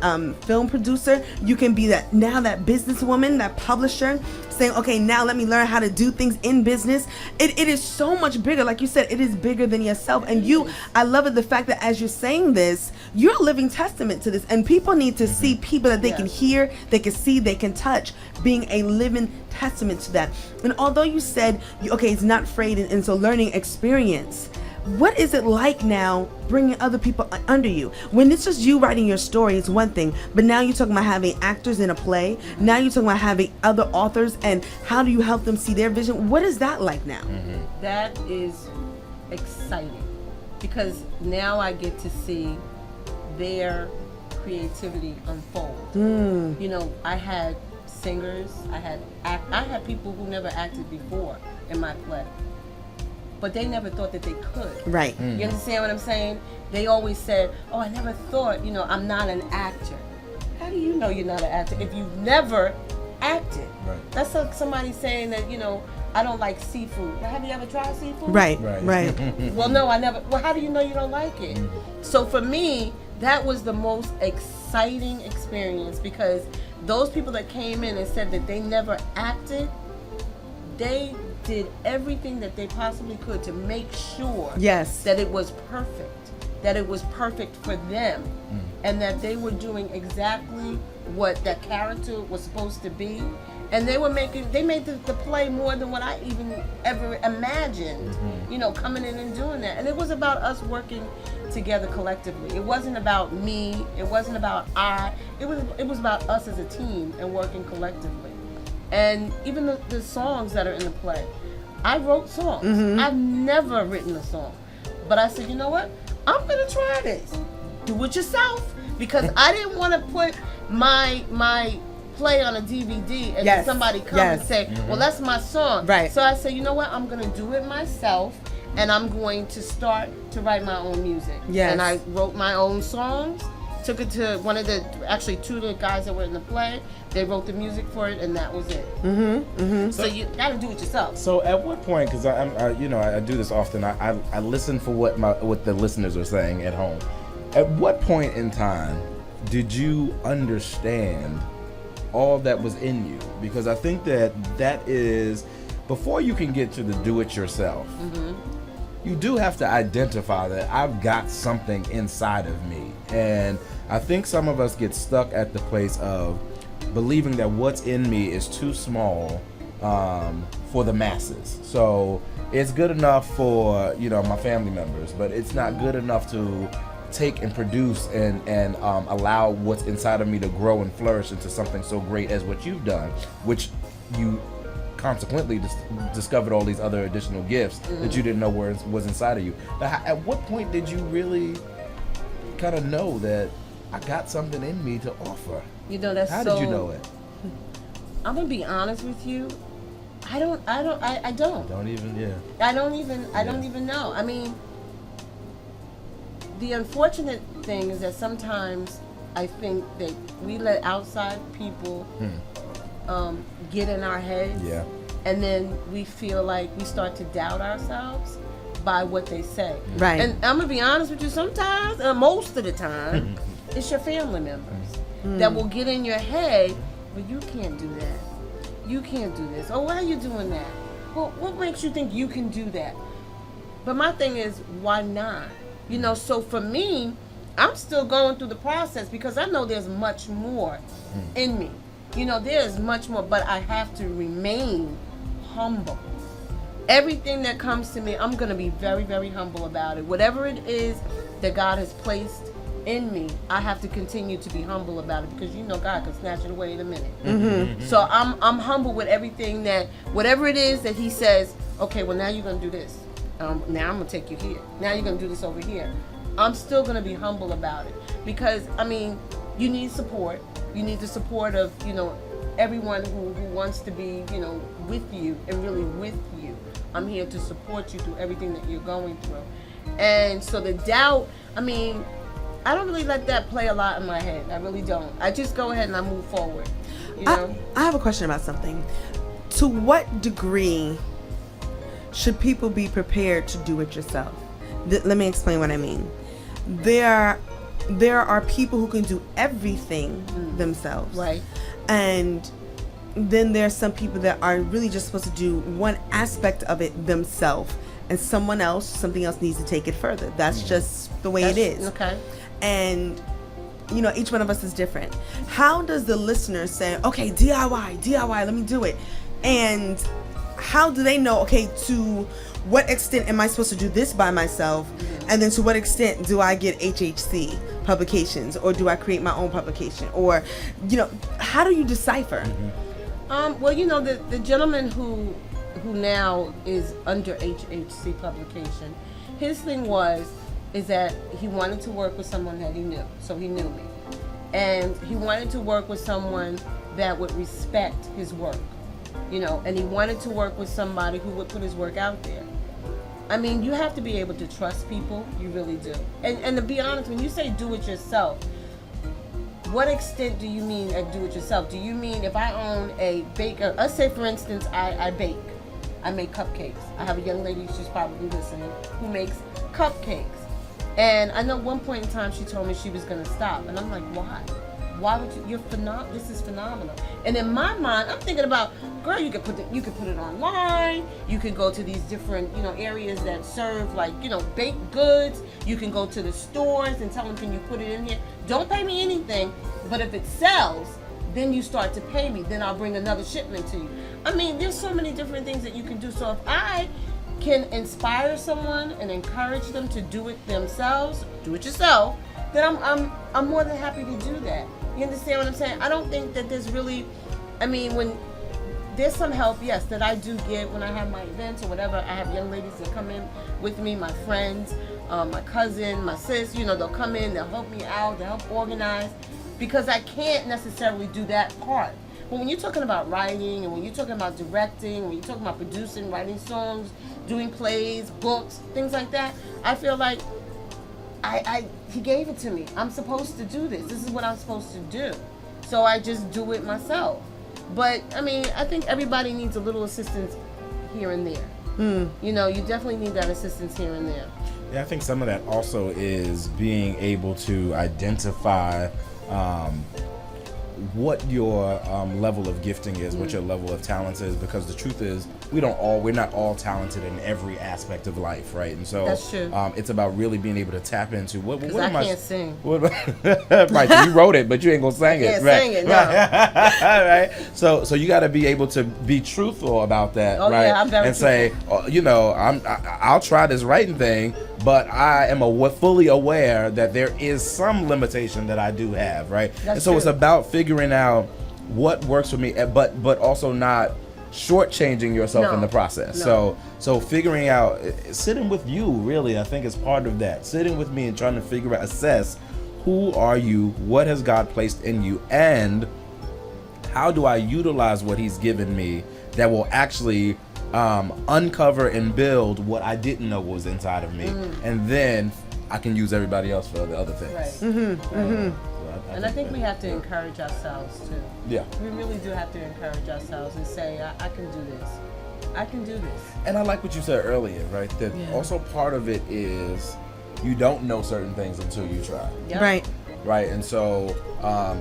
film producer. You can be that businesswoman, that publisher, saying, okay, now let me learn how to do things in business. It is so much bigger. Like you said, it is bigger than yourself. And I love it, the fact that as you're saying this, you're a living testament to this. And people need to see people that they can hear, they can see, they can touch, being a living testament to that. And although you said, okay, it's not afraid, and so learning experience, what is it like now bringing other people under you? When it's just you writing your story, it's one thing, but now you're talking about having actors in a play. Now you're talking about having other authors, and how do you help them see their vision? What is that like now? That is exciting, because now I get to see their creativity unfold. You know, I had singers, I had people who never acted before in my play, but they never thought that they could. Right. You understand what I'm saying? They always said, oh, I never thought, I'm not an actor. How do you know you're not an actor if you've never acted? Right. That's like somebody saying that, I don't like seafood. Well, have you ever tried seafood? Right. Well, no, I never. Well, how do you know you don't like it? So for me, that was the most exciting experience, because those people that came in and said that they never acted, they did everything that they possibly could to make sure that it was perfect for them, and that they were doing exactly what that character was supposed to be. And they made the play more than what I even ever imagined, coming in and doing that. And it was about us working together collectively. It wasn't about me. It wasn't about it was about us as a team and working collectively. And even the songs that are in the play, I wrote songs. I've never written a song. But I said, you know what? I'm going to try this. Do it yourself. Because I didn't want to put my play on a DVD and then somebody come and say, well, that's my song. Right. So I said, you know what? I'm going to do it myself, and I'm going to start to write my own music. Yes. And I wrote my own songs, took it to actually 2 of the guys that were in the play. They wrote the music for it, and that was it. So you got to do it yourself. So at what point, because I do this often, I listen for what the listeners are saying at home. At what point in time did you understand all that was in you? Because I think that is before you can get to the do-it-yourself, you do have to identify that I've got something inside of me. And I think some of us get stuck at the place of believing that what's in me is too small for the masses. So it's good enough for, my family members, but it's not good enough to take and produce and allow what's inside of me to grow and flourish into something so great as what you've done, which you consequently discovered all these other additional gifts that you didn't know was inside of you. But at what point did you really kind of know that I got something in me to offer? How did you know it? I'm gonna be honest with you. I don't even know. I mean, the unfortunate thing is that sometimes I think that we let outside people get in our heads, and then we feel like we start to doubt ourselves by what they say. Right. And I'm gonna be honest with you. Sometimes, most of the time, it's your family members that will get in your head. Well, you can't do that. You can't do this. Oh, why are you doing that? Well, what makes you think you can do that? But my thing is, why not? So for me, I'm still going through the process because I know there's much more in me. There's much more, but I have to remain humble. Everything that comes to me, I'm going to be very, very humble about it. Whatever it is that God has placed in me, I have to continue to be humble about it because God can snatch it away in a minute. So I'm humble with everything that, whatever it is that He says, okay, well now you're going to do this. Now I'm going to take you here. Now you're going to do this over here. I'm still going to be humble about it because, you need support. You need the support of, everyone who wants to be, with you and really with you. I'm here to support you through everything that you're going through. And so the doubt, I don't really let that play a lot in my head. I really don't. I just go ahead and I move forward. I have a question about something. To what degree should people be prepared to do it yourself? Let me explain what I mean. There are people who can do everything themselves. Right. And then there's some people that are really just supposed to do one aspect of it themselves, and something else needs to take it further. That's just the way it is. Okay. And each one of us is different. How does the listener say, okay, DIY, let me do it? And how do they know, okay, to what extent am I supposed to do this by myself? And then to what extent do I get HHC publications, or do I create my own publication? Or, how do you decipher? Well, the gentleman who now is under HHC publication, his thing is that he wanted to work with someone that he knew. So he knew me. And he wanted to work with someone that would respect his work, and he wanted to work with somebody who would put his work out there. You have to be able to trust people. You really do. And to be honest, when you say do it yourself, what extent do you mean do it yourself? Do you mean if I own a baker, let's say for instance, I bake. I make cupcakes. I have a young lady, she's probably listening, who makes cupcakes. And I know one point in time she told me she was going to stop. And I'm like, why? Why would you? This is phenomenal. And in my mind, I'm thinking about, girl, you could put it online. You can go to these different, areas that serve baked goods. You can go to the stores and tell them, can you put it in here? Don't pay me anything, but if it sells, then you start to pay me. Then I'll bring another shipment to you. There's so many different things that you can do. So if I can inspire someone and encourage them to do it themselves, do it yourself, then I'm more than happy to do that. You understand what I'm saying? I don't think that there's really, when there's some help, yes, that I do get when I have my events or whatever. I have young ladies that come in with me, my friends, my cousin, my sis, they'll come in, they'll help me out, they'll help organize, because I can't necessarily do that part. But when you're talking about writing, and when you're talking about directing, when you're talking about producing, writing songs, doing plays, books, things like that, I feel like he gave it to me. I'm supposed to do this. This is what I'm supposed to do. So I just do it myself. But, I think everybody needs a little assistance here and there. You definitely need that assistance here and there. Yeah, I think some of that also is being able to identify what your level of gifting is, what your level of talent is, because the truth is we're not all talented in every aspect of life, right? And so that's true. It's about really being able to tap into what I can't sing. Right, so you wrote it, but you ain't gonna sing it. Can't sing it, no. Right. So you got to be able to be truthful about that, right? Yeah, I'm very and say, I'll try this writing thing, but I am fully aware that there is some limitation that I do have, right? And so it's about figuring out what works for me, but also not shortchanging yourself in the process. No. So figuring out, sitting with you, really, I think is part of that. Sitting with me and trying to assess who are you, what has God placed in you, and how do I utilize what He's given me that will actually uncover and build what I didn't know was inside of me, and then I can use everybody else for the other things. Right. And I think we have to encourage ourselves too. Yeah. We really do have to encourage ourselves and say, I can do this. I can do this. And I like what you said earlier, right? That also part of it is you don't know certain things until you try. Yep. Right. Right. And so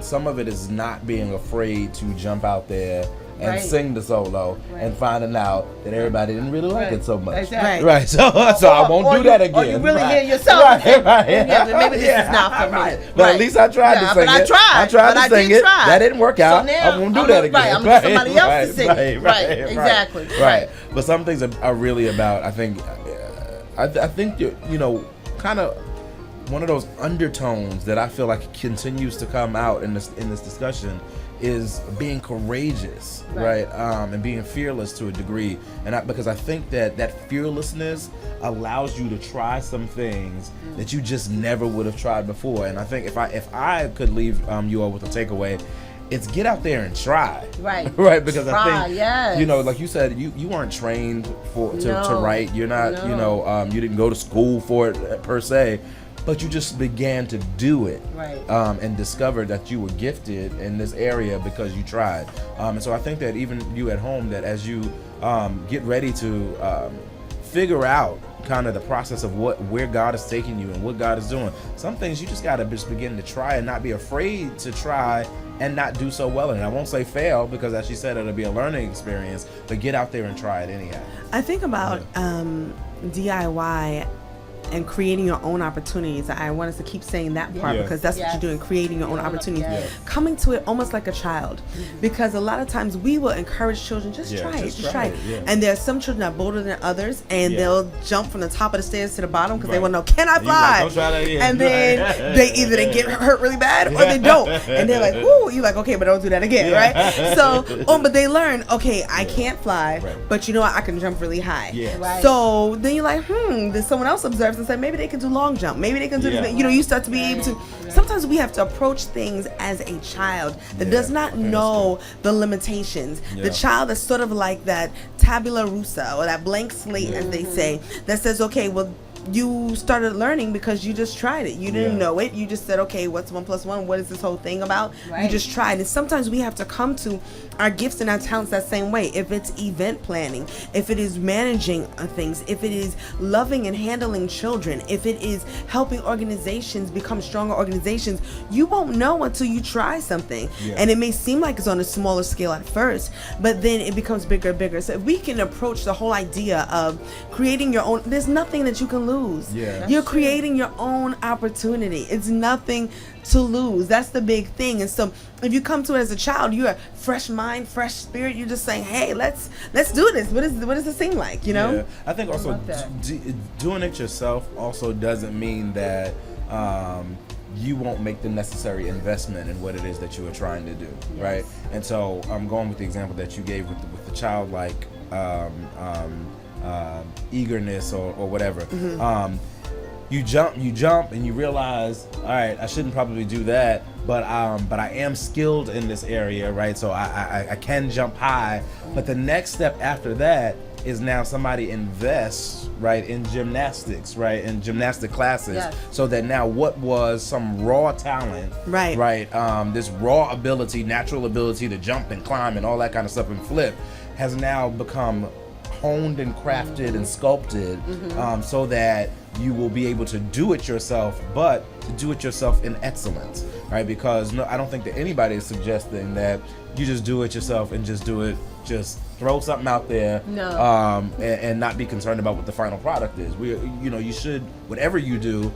some of it is not being afraid to jump out there and sing the solo and finding out that everybody didn't really like it so much. Exactly. Right. So I won't do that again. Or you really hear yourself. Maybe this is not for me. But at least I tried to sing it. I tried to sing it. That didn't work out. So I won't do that again. Right. I'm going to somebody else to sing it. Right. Exactly. Right. But some things are really about, I think, kind of one of those undertones that I feel like continues to come out in this discussion is being courageous, right? And being fearless to a degree, and because I think that fearlessness allows you to try some things that you just never would have tried before. And I think if I could leave you all with a takeaway, it's get out there and try. Right. Right. Because try, I think, like you said, you weren't trained to write. You're not, you didn't go to school for it per se. But you just began to do it, and discovered that you were gifted in this area because you tried. And so I think that even you at home, that as you get ready to figure out kind of the process of where God is taking you and what God is doing, some things you just got to just begin to try and not be afraid to try and not do so well. And I won't say fail, because as she said, it'll be a learning experience, but get out there and try it anyhow. I think about DIY and creating your own opportunities. I want us to keep saying that part because that's what you're doing, creating your own opportunities. Coming to it almost like a child, because a lot of times we will encourage children, just try it. And there are some children that are bolder than others, and they'll jump from the top of the stairs to the bottom because they want to know, can I fly? Don't try that again. And then they get hurt really bad or they don't. And they're like, whoo, you're like, okay, but don't do that again, right? So, but they learn, okay, I can't fly, but you know what, I can jump really high. So then you're like, then someone else observes and say, maybe they can do long jump, maybe they can do this. You start to be able to. Sometimes we have to approach things as a child that does not know the limitations. The child is sort of like that tabula rasa, or that blank slate, as they say, that says, okay, well, you started learning because you just tried it. You didn't know it. You just said, okay, what's 1 + 1? What is this whole thing about? You just tried. And sometimes we have to come to our gifts and our talents that same way. If it's event planning, if it is managing things, if it is loving and handling children, if it is helping organizations become stronger organizations, you won't know until you try something. And it may seem like it's on a smaller scale at first, but then it becomes bigger and bigger. So if we can approach the whole idea of creating your own, there's nothing that you can lose. You're creating your own opportunity. It's nothing to lose. That's the big thing. And so if you come to it as a child, you're a fresh mind, fresh spirit. You're just saying, hey, let's do this. What does it seem like, I think also doing it yourself also doesn't mean that you won't make the necessary investment in what it is that you are trying to do, right? And so I'm going with the example that you gave with the childlike eagerness or whatever. You jump and you realize, all right, I shouldn't probably do that, but I am skilled in this area, right? So I can jump high. But the next step after that is now somebody invests, right, in gymnastics, right, in gymnastic classes, so that now what was some raw talent, right, this raw ability, natural ability to jump and climb and all that kind of stuff and flip, has now become honed and crafted and sculpted, so that you will be able to do it yourself, but to do it yourself in excellence, right? Because I don't think that anybody is suggesting that you just do it yourself and just just throw something out there, and not be concerned about what the final product is. You should, whatever you do,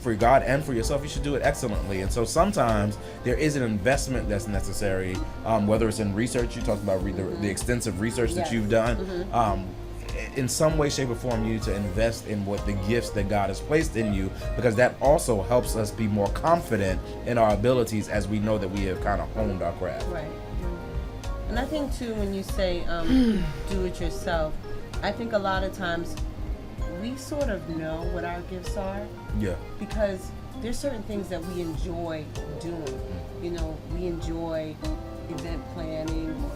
for God and for yourself, you should do it excellently. And so sometimes there is an investment that's necessary, whether it's in research. You talked about the extensive research that you've done. In some way, shape, or form, you need to invest in what the gifts that God has placed in you, because that also helps us be more confident in our abilities as we know that we have kind of honed our craft. Right. And I think too, when you say do it yourself, I think a lot of times we sort of know what our gifts are. Yeah. Because there's certain things that we enjoy doing. We enjoy event planning, or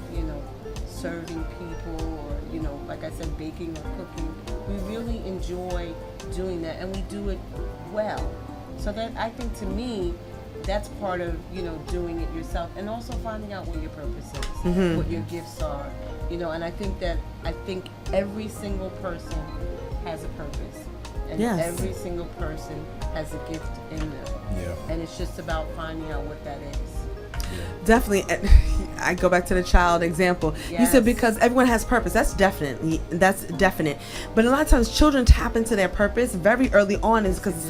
serving people, or like I said, baking or cooking. We really enjoy doing that, and we do it well. So that, I think, to me, that's part of doing it yourself, and also finding out what your purpose is, what your gifts are. And I think every single person has a purpose, and every single person has a gift in them. Yeah. And it's just about finding out what that is. Definitely. I go back to the child example. Yes. You said because everyone has purpose. That's definite. But a lot of times children tap into their purpose very early on, is because it's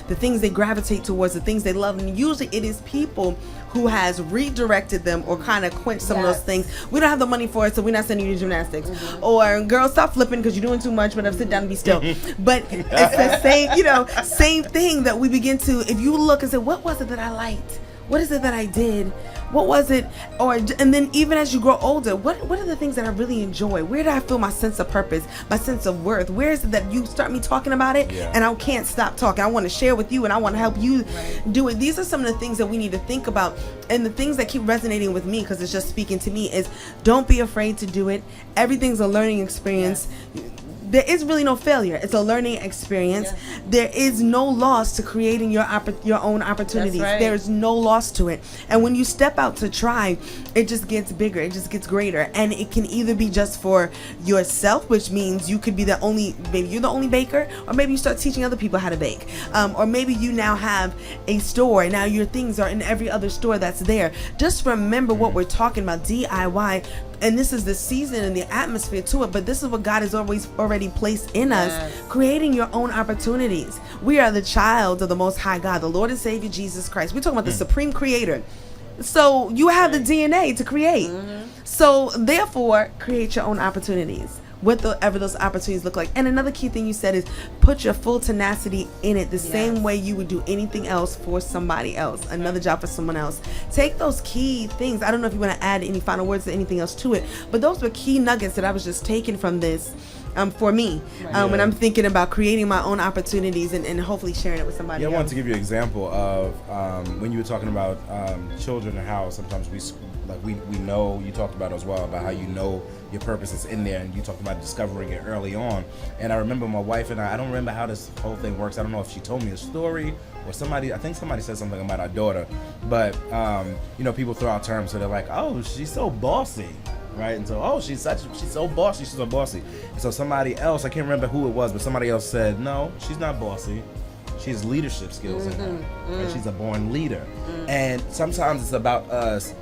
the things they gravitate towards, the things they love. And usually it is people who has redirected them or kind of quenched some of those things. We don't have the money for it, so we're not sending you to gymnastics. Or, girl, stop flipping because you're doing too much, but sit down and be still. But it's the same thing that we begin to, if you look and say, what was it that I liked? What is it that I did? What was it? And then even as you grow older, what are the things that I really enjoy? Where do I feel my sense of purpose, my sense of worth? Where is it that you start me talking about it and I can't stop talking? I want to share with you and I want to help you do it. These are some of the things that we need to think about. And the things that keep resonating with me, because it's just speaking to me, is don't be afraid to do it. Everything's a learning experience. There is really no failure. It's a learning experience. Yeah. There is no loss to creating your own opportunities. Right. There's no loss to it. And when you step out to try, it just gets bigger. It just gets greater. And it can either be just for yourself, which means you could be maybe you're the only baker, or maybe you start teaching other people how to bake. Or maybe you now have a store, and now your things are in every other store that's there. Just remember what we're talking about, DIY. And this is the season and the atmosphere to it, but this is what God has already placed in us, creating your own opportunities. We are the child of the Most High God, the Lord and Savior Jesus Christ. We're talking about the Supreme Creator. So you have the DNA to create. So therefore, create your own opportunities, whatever those opportunities look like. And another key thing you said is put your full tenacity in it, the same way you would do anything else for somebody else, another job for someone else. Take those key things. I don't know if you want to add any final words or anything else to it, but those were key nuggets that I was just taking from this for me when I'm thinking about creating my own opportunities and hopefully sharing it with somebody else. I wanted to give you an example of when you were talking about children and how sometimes we know, you talked about as well, about how you know your purpose is in there, and you talked about discovering it early on. And I remember my wife and I don't remember how this whole thing works. I don't know if she told me a story or I think somebody said something about our daughter, but people throw out terms, so they're like, oh, she's so bossy, right? And so, she's so bossy. And so somebody else, I can't remember who it was, but somebody else said, no, she's not bossy. She has leadership skills in her, and she's a born leader. And sometimes it's about us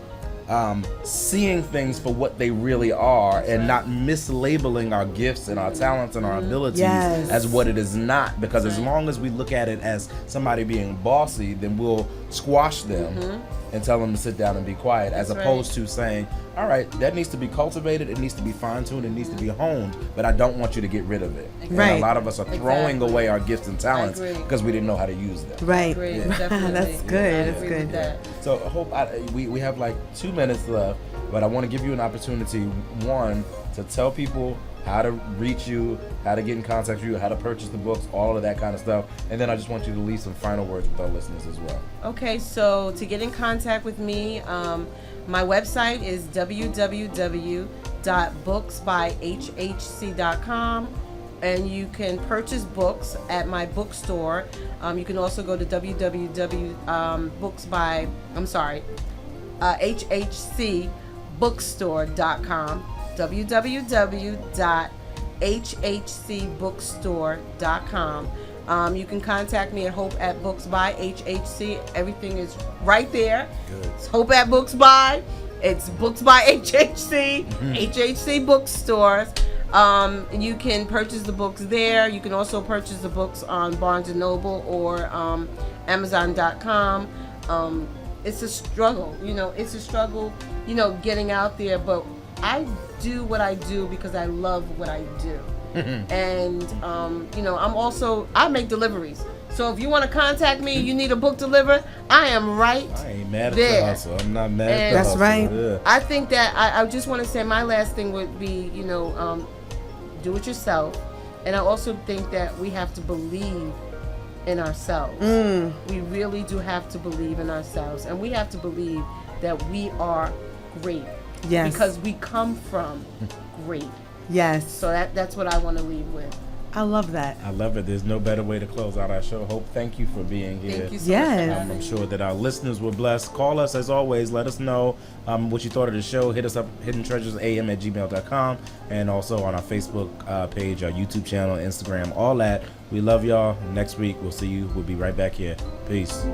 seeing things for what they really are, and not mislabeling our gifts and our talents and our abilities as what it is not. Because as long as we look at it as somebody being bossy, then we'll squash them and tell them to sit down and be quiet, as opposed to saying, all right, that needs to be cultivated, it needs to be fine-tuned, it needs to be honed, but I don't want you to get rid of it. And a lot of us are throwing away our gifts and talents because we didn't know how to use them. Right. That's good. That's good. So I hope we have like 2 minutes left, but I want to give you an opportunity, one, to tell people how to reach you, how to get in contact with you, how to purchase the books, all of that kind of stuff. And then I just want you to leave some final words with our listeners as well. Okay, so to get in contact with me, my website is www.booksbyhhc.com, and you can purchase books at my bookstore. You can also go to hhcbookstore.com. www.hhcbookstore.com. You can contact me at Hope at Books by HHC. Everything is right there. Good. It's Hope at Books by. It's Books by HHC. HHC bookstores. You can purchase the books there. You can also purchase the books on Barnes & Noble or Amazon.com. It's a struggle. It's a struggle, getting out there. But I do what I do because I love what I do. And, I make deliveries. So if you want to contact me, you need a book delivered, I am right there. I ain't mad at the hustle. I'm not mad at the That's hustle. right. Yeah. I think that I just want to say my last thing would be, do it yourself. And I also think that we have to believe in ourselves. We really do have to believe in ourselves. And we have to believe that we are great. Yes. Because we come from great. Yes. So that's what I want to leave with. I love that. I love it. There's no better way to close out our show. Hope, thank you for being here. Thank you so much. I'm sure that our listeners were blessed. Call us as always. Let us know what you thought of the show. Hit us up, hiddentreasuresam@gmail.com, and also on our Facebook page, our YouTube channel, Instagram, all that. We love y'all. Next week, we'll see you. We'll be right back here. Peace.